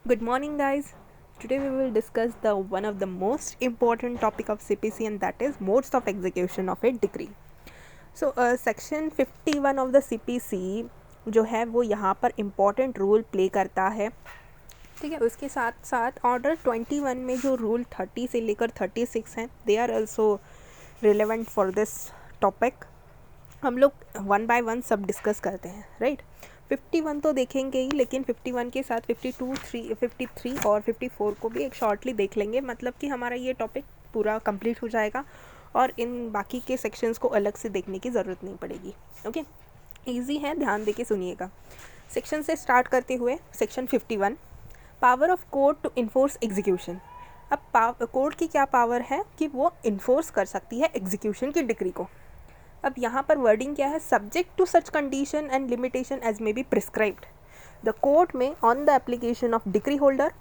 Good morning, guys. Today we will discuss the one of the most important topic of CPC, and that is modes of execution of a decree. So section 51 of the CPC जो है वो यहाँ पर important role play करता है. ठीक है, उसके साथ साथ ऑर्डर 21 में जो रूल 30 से लेकर 36 हैं, they are also relevant for this topic. हम लोग वन बाय वन सब डिस्कस करते हैं, राइट. 51 तो देखेंगे ही, लेकिन 51 के साथ 52, 53 और 54 को भी एक शॉर्टली देख लेंगे. मतलब कि हमारा ये टॉपिक पूरा कंप्लीट हो जाएगा और इन बाकी के सेक्शंस को अलग से देखने की ज़रूरत नहीं पड़ेगी. ओके, ईजी है, ध्यान दे के सुनिएगा. सेक्शन से स्टार्ट करते हुए section 51, power of court to enforce execution. अब कोर्ट की क्या पावर है कि वो इन्फोर्स कर सकती है एग्जीक्यूशन की डिक्री को. अब यहाँ पर वर्डिंग क्या है, subject to such condition and limitation as may be prescribed the court में on the application of decree holder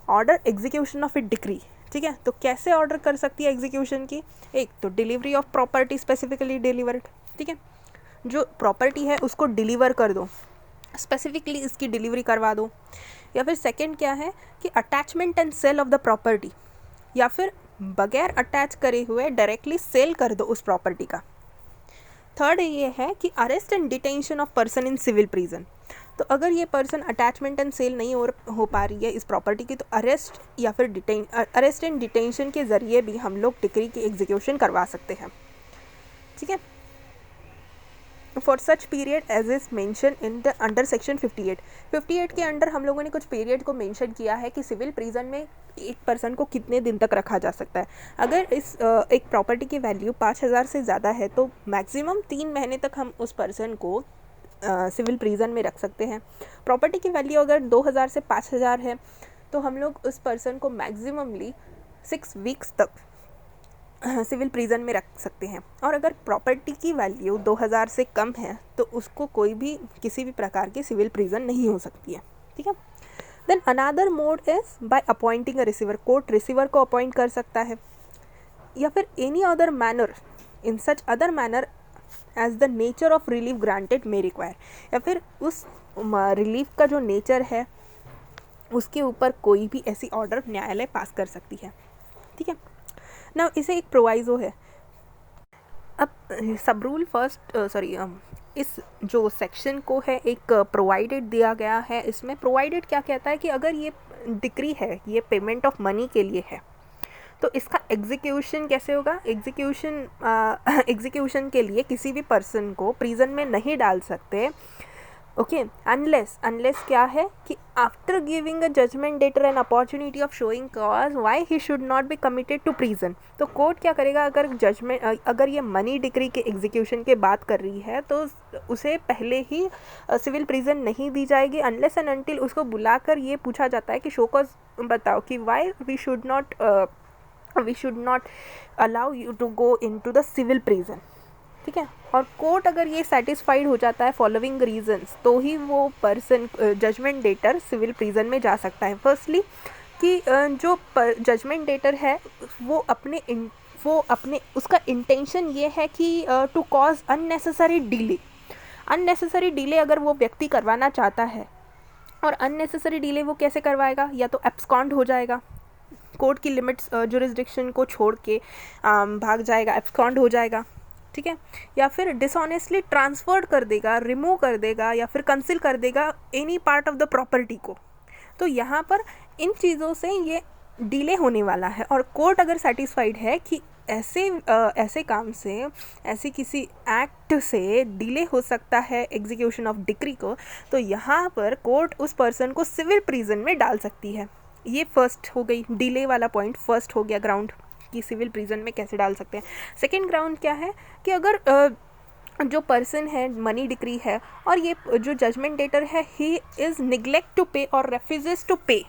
order execution of a decree. ठीक है, तो कैसे ऑर्डर कर सकती है एग्जीक्यूशन की? एक तो delivery of property specifically delivered. ठीक है, जो प्रॉपर्टी है उसको डिलीवर कर दो, स्पेसिफिकली इसकी डिलीवरी करवा दो. या फिर सेकंड क्या है कि attachment and sale of the property, या फिर बगैर अटैच करे हुए डायरेक्टली सेल कर दो उस प्रॉपर्टी का. थर्ड ये है कि arrest and detention of person in civil prison. तो अगर ये पर्सन अटैचमेंट एंड सेल नहीं हो पा रही है इस प्रॉपर्टी की, तो अरेस्ट या फिर अरेस्ट एंड डिटेंशन के ज़रिए भी हम लोग डिक्री की एग्जीक्यूशन करवा सकते हैं. ठीक है, for such period as is mention in the under section 58 के अंडर हम लोगों ने कुछ पीरियड को मेंशन किया है कि सिविल प्रिजन में एक पर्सन को कितने दिन तक रखा जा सकता है. अगर इस एक प्रॉपर्टी की वैल्यू 5,000 से ज़्यादा है तो मैक्सिमम 3 महीने तक हम उस पर्सन को सिविल प्रिजन में रख सकते हैं. प्रॉपर्टी की वैल्यू अगर 2,000 से 5,000 है तो हम लोग उस पर्सन को मैक्सिममली 6 वीक्स तक सिविल प्रिजन में रख सकते हैं. और अगर प्रॉपर्टी की वैल्यू 2,000 से कम है तो उसको कोई भी किसी भी प्रकार की सिविल प्रिजन नहीं हो सकती है. ठीक है, then another mode is by appointing a receiver. Court receiver को अपॉइंट कर सकता है, या फिर any other manner in such other manner as the nature of relief granted may require. या फिर उस रिलीफ का जो नेचर है उसके ऊपर कोई भी ऐसी ऑर्डर न्यायालय पास कर सकती है. ठीक है ना, इसे एक प्रोवाइजो है. अब सब रूल फर्स्ट इस जो सेक्शन को है एक प्रोवाइडेड दिया गया है. इसमें प्रोवाइडेड क्या कहता है कि अगर ये डिक्री है, ये पेमेंट ऑफ मनी के लिए है, तो इसका एग्जीक्यूशन कैसे होगा. एग्जीक्यूशन के लिए किसी भी पर्सन को प्रिजन में नहीं डाल सकते. ओके, अनलेस क्या है कि after giving a judgment debtor an opportunity of showing cause why he should not be committed to prison. तो कोर्ट क्या करेगा, अगर ये मनी डिक्री के एग्जीक्यूशन के बात कर रही है तो उसे पहले ही सिविल प्रिजन नहीं दी जाएगी अनलेस एंड अनटिल उसको बुलाकर ये पूछा जाता है कि शो कॉज बताओ कि why we should not allow you to go in to the civil prison. ठीक है, और कोर्ट अगर ये सेटिस्फाइड हो जाता है फॉलोइंग रीजंस तो ही वो person judgement debtor civil prison में जा सकता है. फर्स्टली कि जो जजमेंट डेटर है वो अपने उसका इंटेंशन ये है कि टू कॉज अननेसेसरी डिले अगर वो व्यक्ति करवाना चाहता है. और अननेसेसरी डिले वो कैसे करवाएगा, या तो एब्सकॉन्ड हो जाएगा, कोर्ट की लिमिट्स जुरिस्डिक्शन को छोड़ के भाग जाएगा, एब्सकॉन्ड हो जाएगा. ठीक है, या फिर डिसऑनेस्टली ट्रांसफर्ड कर देगा, रिमूव कर देगा, या फिर कंसील कर देगा any part of the property को. तो यहाँ पर इन चीज़ों से ये डिले होने वाला है. और कोर्ट अगर सेटिस्फाइड है कि ऐसे काम से, ऐसे किसी एक्ट से डिले हो सकता है एग्जीक्यूशन ऑफ डिक्री को, तो यहाँ पर कोर्ट उस पर्सन को सिविल प्रिजन में डाल सकती है. ये फर्स्ट हो गई, डिले वाला पॉइंट फर्स्ट हो गया ग्राउंड कि सिविल प्रिजन में कैसे डाल सकते हैं. सेकेंड ग्राउंड क्या है कि अगर जो पर्सन है मनी डिक्री है और ये जो जजमेंट डेटर है he is neglect to pay और refuses to pay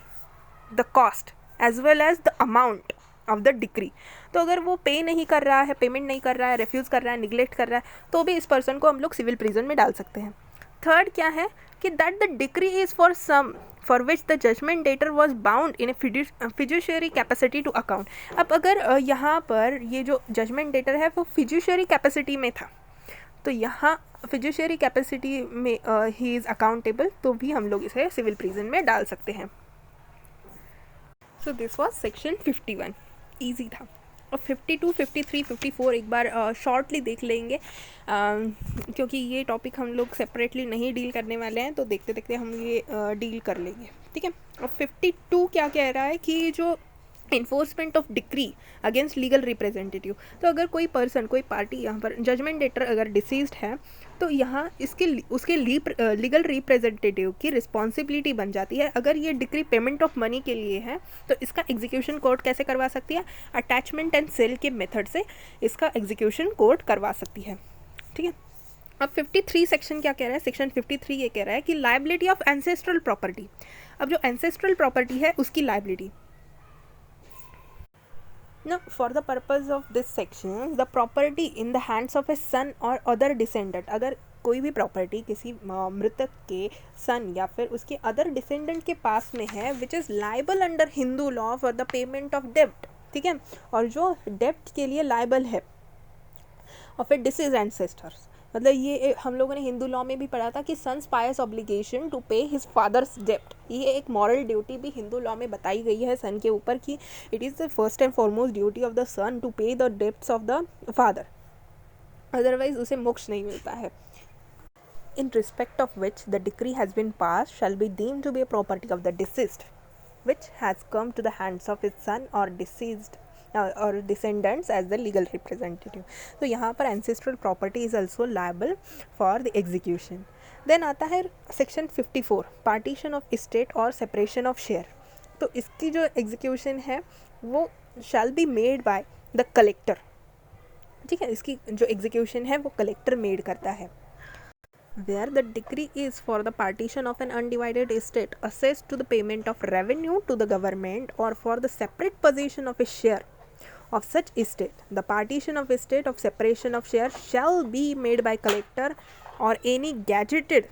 the cost as well as the amount of the decree. तो अगर वो पे नहीं कर रहा है, पेमेंट नहीं कर रहा है, रेफ्यूज़ कर रहा है, निग्लेक्ट कर रहा है, तो भी इस पर्सन को हम लोग सिविल प्रिजन में डाल सकते हैं. थर्ड क्या है कि that the decree is for some for which the judgment debtor was bound in a fiduciary capacity to account. अब अगर यहाँ पर ये जो जजमेंट डेटर है वो फिड्यूशियरी कैपेसिटी में था, तो यहाँ फिड्यूशियरी कैपेसिटी में ही इज़ अकाउंटेबल, तो भी हम लोग इसे सिविल प्रिजन में डाल सकते हैं. So this was section 51, easy था। और 52, 53, 54 एक बार शॉर्टली देख लेंगे, क्योंकि ये टॉपिक हम लोग सेपरेटली नहीं डील करने वाले हैं, तो देखते देखते हम ये डील कर लेंगे, ठीक है। और 52 क्या कह रहा है कि जो enforcement of decree against legal representative, तो अगर कोई पर्सन, कोई पार्टी यहाँ पर जजमेंट डेटर अगर डिसीज्ड है, तो यहाँ उसके लीगल रिप्रेजेंटेटिव की रिस्पॉन्सिबिलिटी बन जाती है। अगर ये डिक्री पेमेंट ऑफ मनी के लिए है तो इसका एग्जीक्यूशन कोर्ट कैसे करवा सकती है? अटैचमेंट एंड सेल के मेथड से इसका एग्जीक्यूशन कोर्ट करवा सकती है, ठीक है। अब 53 सेक्शन क्या कह रहा है? सेक्शन 53 ये कह रहा है कि लाइबिलिटी ऑफ एंसेस्ट्रल प्रॉपर्टी। अब जो एंसेस्ट्रल प्रॉपर्टी है उसकी liability. Now, for the purpose of this section, the property in the hands of a son or other descendant, अगर कोई भी प्रॉपर्टी किसी मृतक के सन या फिर उसके अदर डिसेंडेंट के पास में है, which is liable under Hindu law for the payment of डेब्ट, ठीक है, और जो डेब्ट के लिए लाइबल है ऑफ ए डिसीज एंसेस्टर्स, मतलब ये हम लोगों ने हिंदू लॉ में भी पढ़ा था कि सन्स पायस ऑब्लिगेशन टू पे हिज फादर्स डेब्ट, ये एक मॉरल ड्यूटी भी हिंदू लॉ में बताई गई है सन के ऊपर कि it is the first and foremost duty of the son to pay the debts of the father, otherwise उसे मोक्ष नहीं मिलता है। In respect of which the decree has been passed shall be deemed to be a property of the deceased which has come to the hands of his son or deceased or descendants as the legal representative. तो यहाँ पर ancestral property is also liable for the execution. Then आता है section 54, partition of estate or separation of share. तो इसकी जो execution है वो shall be made by the collector, ठीक है, इसकी जो execution है वो collector made करता है। Where the decree is for the partition of an undivided estate assessed to the payment of revenue to the government or for the separate possession of a share of such estate, the partition of estate of separation of share shall be made by collector or any gazetted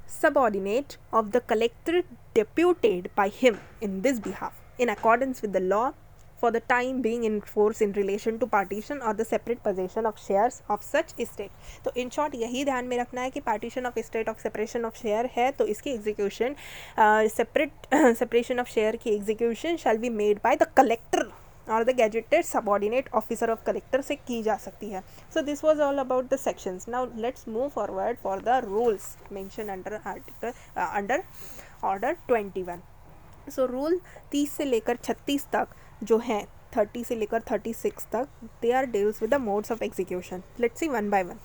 subordinate of the collector deputed by him in this behalf in accordance with the law for the time being in force in relation to partition or the separate possession of shares of such estate. तो in short यही ध्यान में रखना है कि partition of estate of separation of share है तो इसकी execution separation of share की execution shall be made by the collector or the gazetted subordinate officer of collector से की जा सकती है. So this was all about the sections. Now let's move forward for the rules mentioned under article under order 21. So rule 30 से लेकर 36 तक जो है 30 से लेकर 36 तक they are deals with the modes of execution. Let's see one by one.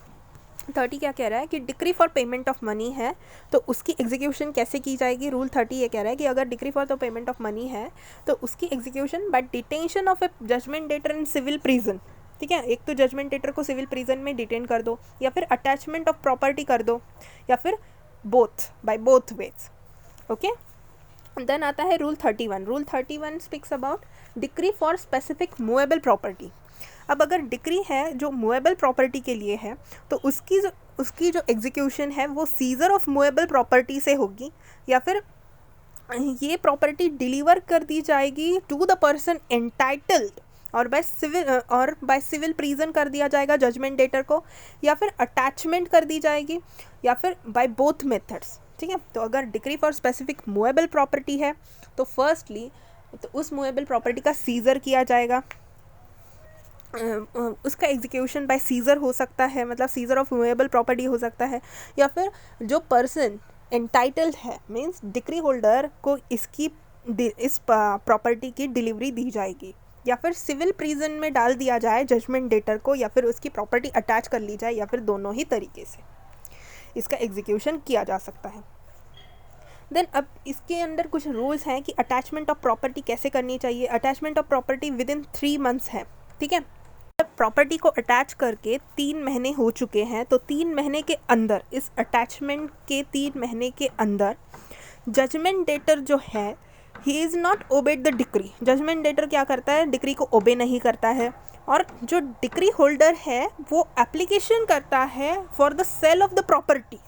30 क्या कह रहा है कि decree for payment of money है तो उसकी एग्जीक्यूशन कैसे की जाएगी. रूल 30 ये कह रहा है कि अगर decree for the payment of money है तो उसकी execution by detention of a judgment debtor in civil prison. ठीक है, एक तो जजमेंट डेटर को सिविल प्रिजन में डिटेन कर दो या फिर अटैचमेंट ऑफ प्रॉपर्टी कर दो या फिर both by both ways. Okay, then आता है rule 31. Rule 31 speaks about decree for specific movable property. अब अगर डिक्री है जो मूवेबल प्रॉपर्टी के लिए है तो उसकी जो एग्जीक्यूशन है वो सीजर ऑफ मूवेबल प्रॉपर्टी से होगी या फिर ये प्रॉपर्टी डिलीवर कर दी जाएगी टू द पर्सन एंटाइटल्ड और बाय सिविल प्रिजन कर दिया जाएगा जजमेंट डेटर को या फिर अटैचमेंट कर दी जाएगी या फिर बाय बोथ मेथड्स. ठीक है, तो अगर decree for specific movable property है तो फर्स्टली तो उस मूवेबल प्रॉपर्टी का सीजर किया जाएगा. उसका एग्जीक्यूशन बाय सीजर हो सकता है, मतलब सीजर ऑफ मूवेबल प्रॉपर्टी हो सकता है या फिर जो पर्सन एंटाइटल्ड है मींस डिक्री होल्डर को इस प्रॉपर्टी की डिलीवरी दी जाएगी या फिर सिविल प्रिजन में डाल दिया जाए जजमेंट डेटर को या फिर उसकी प्रॉपर्टी अटैच कर ली जाए या फिर दोनों ही तरीके से इसका एग्जीक्यूशन किया जा सकता है. देन अब इसके अंदर कुछ रूल्स हैं कि अटैचमेंट ऑफ प्रॉपर्टी कैसे करनी चाहिए. Attachment of property with in 3 months है. ठीक है, प्रॉपर्टी को अटैच करके 3 महीने हो चुके हैं तो 3 महीने के अंदर इस अटैचमेंट के 3 महीने के अंदर जजमेंट डेटर जो है he is not obeyed the decree. Judgment debtor क्या करता है, डिक्री को ओबे नहीं करता है और जो डिक्री होल्डर है वो एप्लीकेशन करता है for the sale of the property.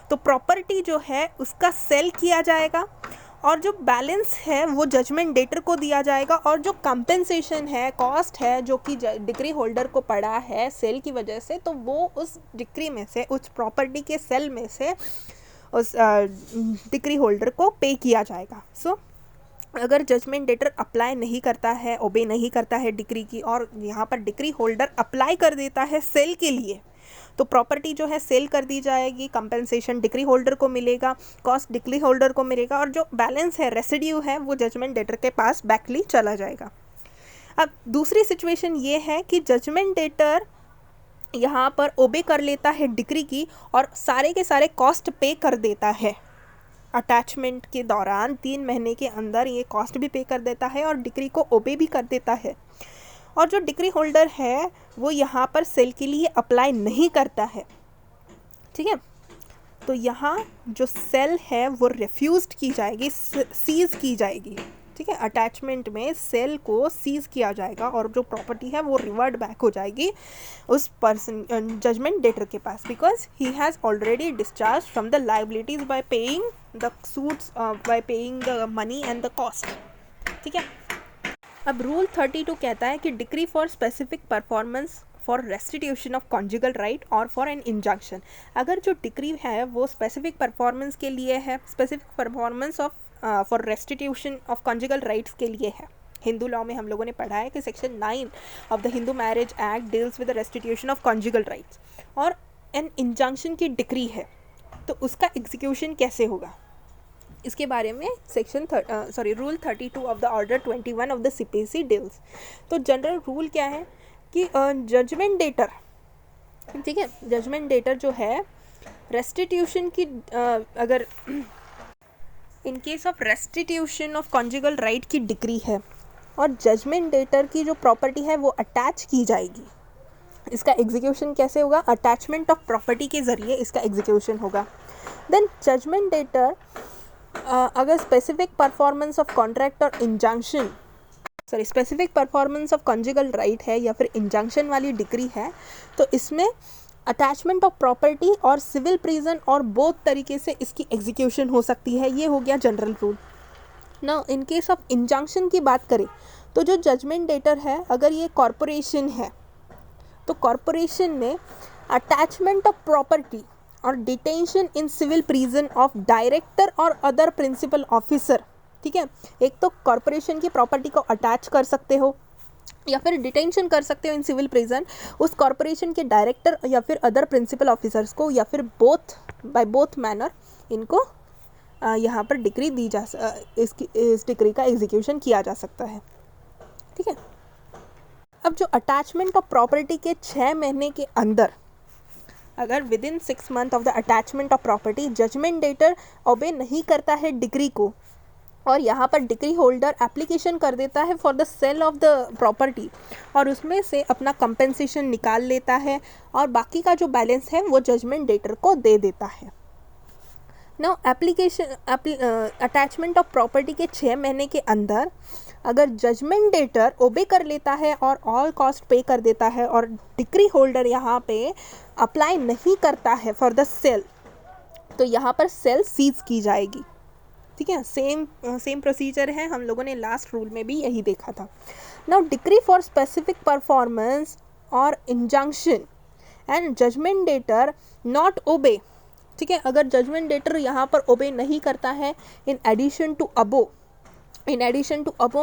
तो प्रॉपर्टी जो है उसका सेल किया जाएगा और जो बैलेंस है वो जजमेंट डेटर को दिया जाएगा और जो कंपेंसेशन है, कॉस्ट है जो कि डिक्री होल्डर को पड़ा है सेल की वजह से तो वो उस डिक्री में से, उस प्रॉपर्टी के सेल में से उस डिक्री होल्डर को पे किया जाएगा. सो अगर जजमेंट डेटर अप्लाई नहीं करता है, ओबे नहीं करता है डिक्री की, और यहाँ पर डिक्री होल्डर अप्लाई कर देता है सेल के लिए, तो प्रॉपर्टी जो है सेल कर दी जाएगी, कंपेंसेशन डिक्री होल्डर को मिलेगा, कॉस्ट डिक्री होल्डर को मिलेगा, और जो बैलेंस है, रेसिड्यू है, वो जजमेंट डेटर के पास बैकली चला जाएगा। अब दूसरी सिचुएशन ये है कि जजमेंट डेटर यहाँ पर ओबे कर लेता है डिक्री की और सारे के सारे कॉस्ट पे कर देता है। अटैचमेंट के दौरान 3 महीने के अंदर ये कॉस्ट भी पे कर देता है और डिक्री को ओबे भी कर देता है, और जो डिक्री होल्डर है वो यहाँ पर सेल के लिए अप्लाई नहीं करता है। ठीक है, तो यहाँ जो सेल है वो रिफ्यूज़ड की जाएगी, सीज की जाएगी। ठीक है, अटैचमेंट में सेल को सीज किया जाएगा और जो प्रॉपर्टी है वो रिवर्ट बैक हो जाएगी उस पर्सन जजमेंट डेटर के पास, because he has already discharge from the liabilities by paying the suits, by paying the money and the cost. ठीक है, अब रूल 32 कहता है कि decree for specific performance for restitution of conjugal right और for an injunction. अगर जो decree है वो स्पेसिफिक परफॉर्मेंस के लिए है, specific performance of for restitution of conjugal rights के लिए है। हिंदू लॉ में हम लोगों ने पढ़ा है कि section 9 of the Hindu marriage act deals with the restitution of conjugal rights, और एन इंजंक्शन की डिक्री है तो उसका एग्जीक्यूशन कैसे होगा, इसके बारे में section rule 32 of the order 21 of the CPC deals. तो जनरल रूल क्या है कि जजमेंट डेटर, ठीक है, जजमेंट डेटर जो है रेस्टिट्यूशन की अगर in case of restitution of conjugal right की डिक्री है और जजमेंट डेटर की जो प्रॉपर्टी है वो अटैच की जाएगी, इसका एग्जीक्यूशन कैसे होगा, अटैचमेंट ऑफ प्रॉपर्टी के ज़रिए इसका एग्जीक्यूशन होगा। देन जजमेंट डेटर अगर स्पेसिफिक परफॉर्मेंस ऑफ कॉन्ट्रैक्ट और injunction, specific performance of conjugal right है या फिर इंजंक्शन वाली डिक्री है, तो इसमें अटैचमेंट ऑफ प्रॉपर्टी और सिविल प्रिजन और बोथ तरीके से इसकी एग्जीक्यूशन हो सकती है। ये हो गया general rule. Now in case of injunction की बात करें तो जो जजमेंट डेटर है अगर ये कॉरपोरेशन है तो कॉरपोरेशन में अटैचमेंट ऑफ प्रॉपर्टी और detention in civil prison of director और अदर प्रिंसिपल ऑफिसर, ठीक है, एक तो कॉरपोरेशन की प्रॉपर्टी को अटैच कर सकते हो या फिर डिटेंशन कर सकते हो इन सिविल प्रिजन उस कॉरपोरेशन के डायरेक्टर या फिर अदर प्रिंसिपल ऑफिसर्स को, या फिर बाय बोथ मैनर इनको यहाँ पर डिक्री दी जा इस डिक्री का एग्जीक्यूशन किया जा सकता है। ठीक है, अब जो अटैचमेंट ऑफ प्रॉपर्टी के 6 महीने के अंदर अगर within 6 month of the attachment of property judgement debtor obey नहीं करता है डिक्री को और यहाँ पर डिक्री होल्डर एप्लीकेशन कर देता है for the sale of the property और उसमें से अपना कंपेंसेशन निकाल लेता है और बाकी का जो बैलेंस है वो जजमेंट डेटर को दे देता है। नाउ अटैचमेंट ऑफ प्रॉपर्टी के 6 महीने के अंदर अगर जजमेंट डेटर ओबे कर लेता है और ऑल कॉस्ट पे कर देता है और डिक्री होल्डर यहाँ पे अप्लाई नहीं करता है फॉर द सेल, तो यहाँ पर सेल सीज की जाएगी। ठीक है, सेम प्रोसीजर है, हम लोगों ने लास्ट रूल में भी यही देखा था। Now decree for specific performance और injunction and judgement debtor not obey, ठीक है, अगर जजमेंट डेटर यहाँ पर ओबे नहीं करता है इन एडिशन टू अबो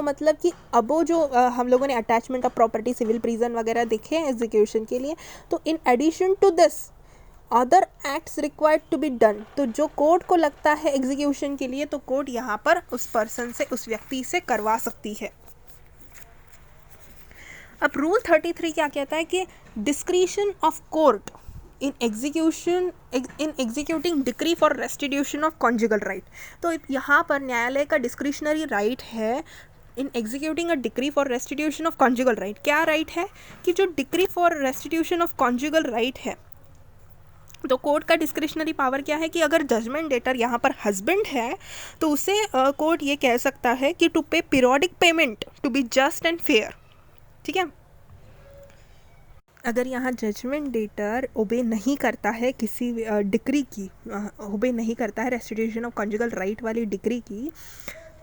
मतलब कि अबो जो हम लोगों ने attachment of property civil prison वगैरह देखे हैं एग्जीक्यूशन के लिए, तो in addition to this other acts required to be done, तो जो कोर्ट को लगता है एग्जीक्यूशन के लिए तो कोर्ट यहाँ पर उस पर्सन से, उस व्यक्ति से करवा सकती है। अब रूल 33 क्या कहता है कि discretion of court in executing decree for restitution of conjugal right, तो यहाँ पर न्यायालय का डिस्क्रिशनरी राइट है in executing a decree for restitution of conjugal right. क्या राइट है कि जो decree for restitution of conjugal right है तो कोर्ट का डिस्क्रिशनरी पावर क्या है कि अगर जजमेंट डेटर यहाँ पर हस्बैंड है तो उसे कोर्ट ये कह सकता है कि to pay periodic payment to be just and fair. ठीक है, अगर यहाँ जजमेंट डेटर ओबे नहीं करता है किसी डिक्री की, ओबे नहीं करता है रेस्टिट्यूशन ऑफ कॉन्जुगल राइट वाली डिक्री की,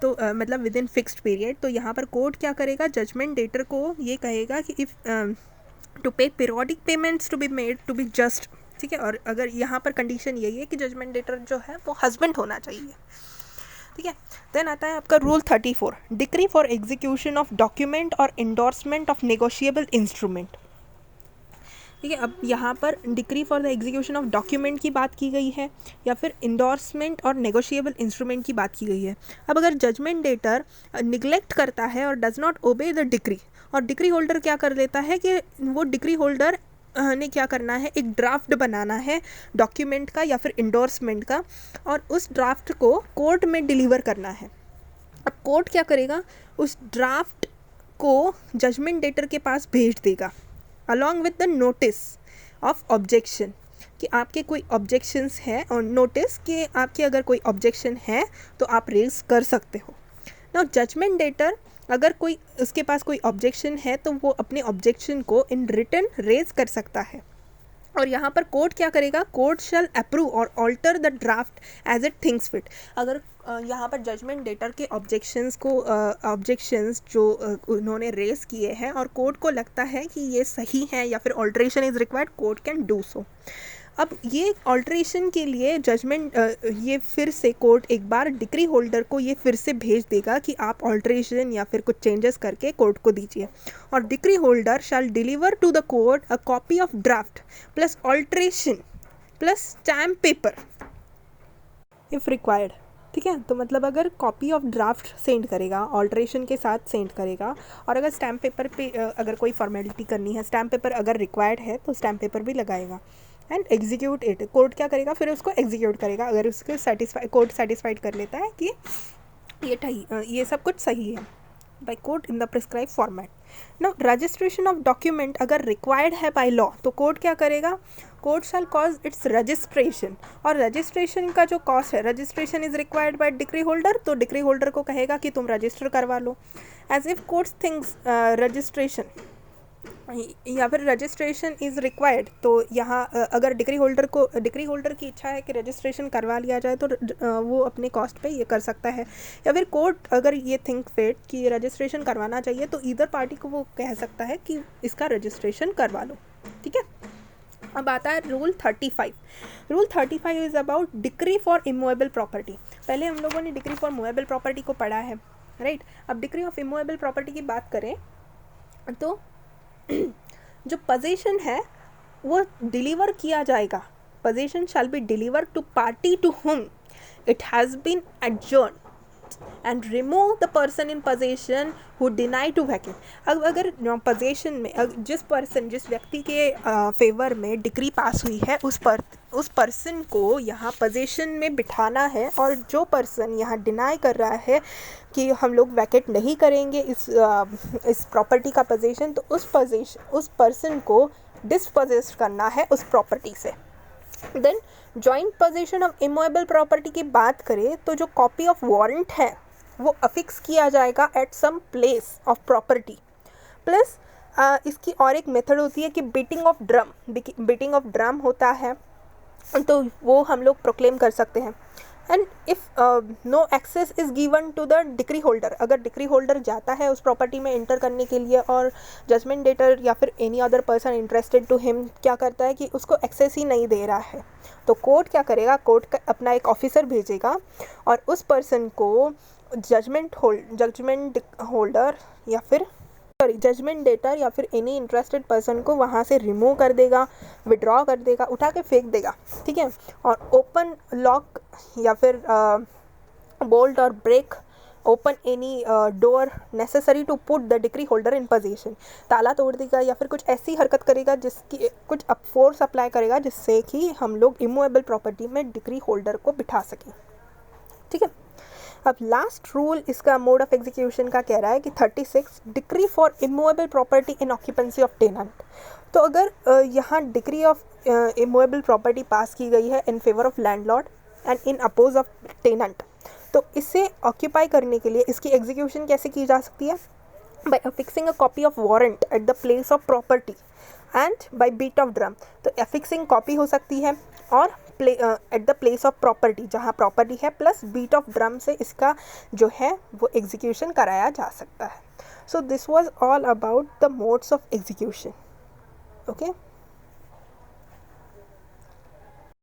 तो मतलब विद इन फिक्स्ड पीरियड, तो यहाँ पर कोर्ट क्या करेगा, जजमेंट डेटर को ये कहेगा कि if to pay periodic payments to be made to be just. ठीक है, और अगर यहाँ पर कंडीशन यही है कि जजमेंट डेटर जो है वो हस्बैंड होना चाहिए। ठीक है। देन आता है आपका rule 34, decree for execution of document और इंडोर्समेंट ऑफ नेगोशिएबल इंस्ट्रूमेंट। ठीक है, अब यहाँ पर decree for the execution of document की बात की गई है या फिर इंडोर्समेंट और नेगोशिएबल इंस्ट्रूमेंट की बात की गई है। अब अगर जजमेंट डेटर निगलेक्ट करता है और does not obey the decree, और डिक्री होल्डर क्या कर लेता है कि वो डिक्री होल्डर ने क्या करना है, एक ड्राफ्ट बनाना है डॉक्यूमेंट का या फिर इंडोर्समेंट का, और उस ड्राफ्ट को कोर्ट में डिलीवर करना है। अब कोर्ट क्या करेगा, उस ड्राफ्ट को जजमेंट डेटर के पास भेज देगा along with the notice of objection, कि आपके कोई ऑब्जेक्शंस हैं, और नोटिस कि आपके अगर कोई ऑब्जेक्शन है तो आप रेज कर सकते हो। नाउ जजमेंट डेटर अगर कोई उसके पास कोई ऑब्जेक्शन है तो वो अपने ऑब्जेक्शन को इन रिटन रेज कर सकता है, और यहाँ पर कोर्ट क्या करेगा, कोर्ट शैल अप्रूव और alter the draft as it thinks fit. अगर यहाँ पर जजमेंट डेटर के ऑब्जेक्शंस जो उन्होंने रेस किए हैं और कोर्ट को लगता है कि ये सही है या फिर alteration is required, court can do so. अब ये ऑल्ट्रेशन के लिए जजमेंट ये फिर से कोर्ट एक बार डिक्री होल्डर को ये फिर से भेज देगा कि आप ऑल्ट्रेशन या फिर कुछ चेंजेस करके कोर्ट को दीजिए, और decree holder shall deliver to the court a copy of draft plus alteration plus stamp paper if required. ठीक है, तो मतलब अगर कॉपी ऑफ ड्राफ्ट सेंड करेगा, ऑल्ट्रेशन के साथ सेंड करेगा, और अगर स्टैम्प पेपर पे अगर कोई फॉर्मेलिटी करनी है, स्टैम्प पेपर अगर रिक्वायर्ड है तो स्टैम्प पेपर भी लगाएगा एंड एग्जीक्यूट इट। कोर्ट क्या करेगा, फिर उसको एग्जीक्यूट करेगा अगर उसको कोर्ट सेटिस्फाइड कर लेता है कि ये सब कुछ सही है by court in the prescribe format. Now registration of document अगर रिक्वायर्ड है बाय लॉ तो कोर्ट क्या करेगा, court shall cause its registration, और रजिस्ट्रेशन का जो कॉस्ट है, registration is required by decree holder, तो डिक्री होल्डर को कहेगा कि तुम रजिस्टर करवा लो। As if courts things registration या फिर रजिस्ट्रेशन इज़ रिक्वायर्ड, तो यहाँ अगर डिक्री होल्डर की इच्छा है कि रजिस्ट्रेशन करवा लिया जाए तो वो अपने कॉस्ट पे ये कर सकता है, या फिर कोर्ट अगर ये थिंक फिट कि रजिस्ट्रेशन करवाना चाहिए तो ईदर पार्टी को वो कह सकता है कि इसका रजिस्ट्रेशन करवा लो। ठीक है, अब आता है rule 35। Rule 35 is about decree for immovable property. पहले हम लोगों ने डिक्री फॉर मूवेबल प्रॉपर्टी को पढ़ा है, राइट। अब डिक्री ऑफ इमूवेबल प्रॉपर्टी की बात करें तो जो पोजीशन है वो डिलीवर किया जाएगा, possession shall be deliver to party to whom it has been adjourn and remove the person in possession who deny to vacate. अब अगर पोजीशन में जिस व्यक्ति के फेवर में डिक्री पास हुई है उस पर्सन को यहाँ पोजीशन में बिठाना है, और जो पर्सन यहाँ डिनाई कर रहा है कि हम लोग वैकेट नहीं करेंगे इस प्रॉपर्टी का पोजीशन, तो उस पर्सन को डिस्पोजेस करना है उस प्रॉपर्टी से। Then joint possession of immovable property की बात करें तो जो कॉपी ऑफ वारंट है वो अफिक्स किया जाएगा at some place of property. Plus इसकी और एक मेथड होती है कि बीटिंग ऑफ ड्रम होता है, तो वो हम लोग प्रोक्लेम कर सकते हैं। And if no access is given to the decree holder, अगर डिक्री होल्डर जाता है उस प्रॉपर्टी में एंटर करने के लिए और जजमेंट डेटर या फिर any other person interested to him क्या करता है कि उसको एक्सेस ही नहीं दे रहा है, तो कोर्ट क्या करेगा, कोर्ट अपना एक ऑफिसर भेजेगा और उस पर्सन को जजमेंट डेटर या फिर एनी इंटरेस्टेड पर्सन को वहाँ से रिमूव कर देगा, विड्रॉ कर देगा, उठा के फेंक देगा। ठीक है, और ओपन लॉक या फिर बोल्ट और break open any door necessary to put the decree holder in possession, ताला तोड़ देगा या फिर कुछ ऐसी हरकत करेगा जिसकी कुछ फोर्स अप्लाई करेगा जिससे कि हम लोग इमूवेबल प्रॉपर्टी में डिक्री होल्डर को बिठा सकें। ठीक है, अब लास्ट रूल इसका मोड ऑफ एग्जीक्यूशन का कह रहा है कि 36 decree for immovable property in occupancy of tenant. तो अगर यहाँ decree of immovable property pass की गई है in favour of landlord and in oppose of tenant, तो इसे ऑक्यूपाई करने के लिए इसकी एग्जीक्यूशन कैसे की जा सकती है, by affixing a copy of warrant at the place of property and by beat of drum. तो अफिक्सिंग कॉपी हो सकती है और at the place of property जहाँ प्रॉपर्टी है, प्लस बीट ऑफ ड्रम से इसका जो है वो एग्जीक्यूशन कराया जा सकता है। So this was all about the modes of execution. Okay.